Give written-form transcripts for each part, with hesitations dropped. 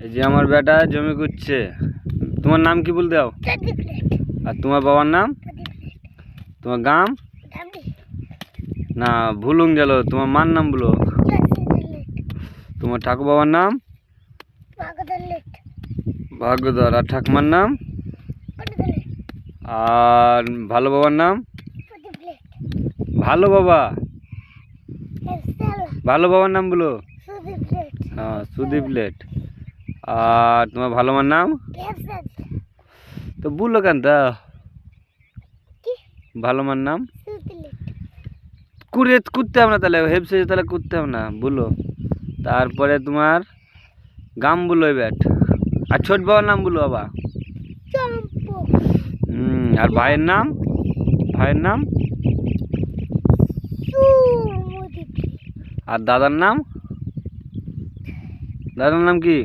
এই যে আমার বেটা জমি করছে। তোমার নাম কি বল দাও? আর তোমার বাবার নাম? তোমার গাম না ভুলুং গেল। তোমার মার নাম বলো। তোমার ঠাকুর বাবার নাম? ভাগ্যধর। আর ঠাকুমার নাম? আর ভালো বাবার নাম? ভালো বাবা, ভালো বাবার নাম বলো। হ্যাঁ, সুদীপ লেট। আর তোমার ভালো মার নাম? তো বললো কেন তা? ভালো মার নাম করতে হবে না, তাহলে হেপসে তাহলে করতে হবে না বলো। তারপরে তোমার গাম বলো এবার। আর ছোট বাবার নাম বলো বাবা। আর ভাইয়ের নাম? ভাইয়ের নাম? আর দাদার নাম? দাদার নাম কি?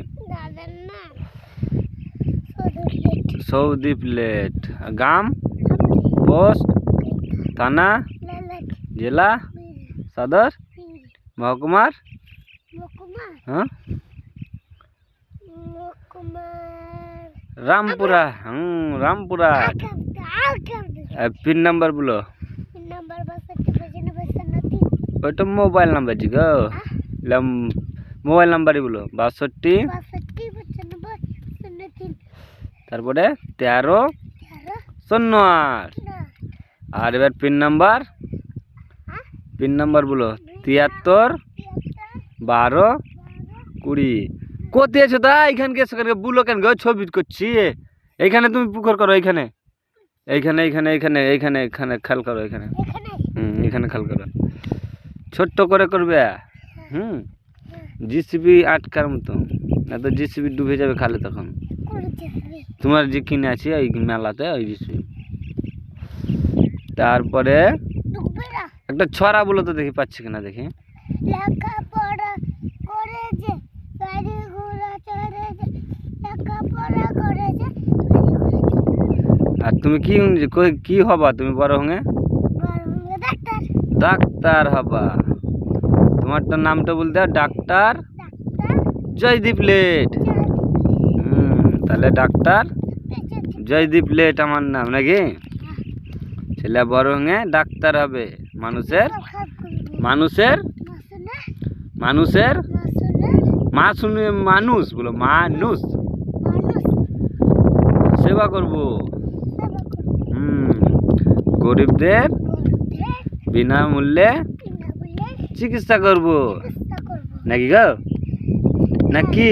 সৌদীপ লেট। গ্রাম, পোস্ট, থানা, জেলা, সদর, মহকুমার? হ্যাঁ, রামপুরা। রামপুরা। পিন নাম্বার বলো। ওইটা মোবাইল নাম্বার জি গো। মোবাইল নাম্বারই বলো। 62, তারপরে 1308। আর এবার পিন নাম্বার, পিন নাম্বার বলো। 73 12 20। কোথায় আছো তা? এইখানকে সেখানে বুলো কেন গো? ছবি করছি এইখানে। তুমি পুকুর করো এইখানে, এইখানে এইখানে এইখানে এইখানে এখানে খাল করো এখানে। এখানে খাল করো, ছোট্ট করে করবে। জিসিবি আটকার মতো, না তো জিসিবি ডুবে যাবে খালে তখন। তোমার যে কিনে আছে ওই মেলাতে ওই জিসিবি। তারপরে একটা ছড়া বলো তো, দেখি পাচ্ছি কিনা দেখি। আর তুমি কি কি হবা তুমি বড় হয়ে? ডাক্তার হবা। তোমার তো নামটা বলতে ডাক্তার জয়দীপ লেট। তাহলে ডাক্তার জয়দীপ লেট আমার নাম নাকি? ছেলে বড় হয়ে ডাক্তার হবে। মানুষের মানুষের মানুষের মা শুনে মানুষ বলো, মানুষ সেবা করব। গরিবদের বিনামূল্যে চিকিৎসা করব নাকি গো? নাকি?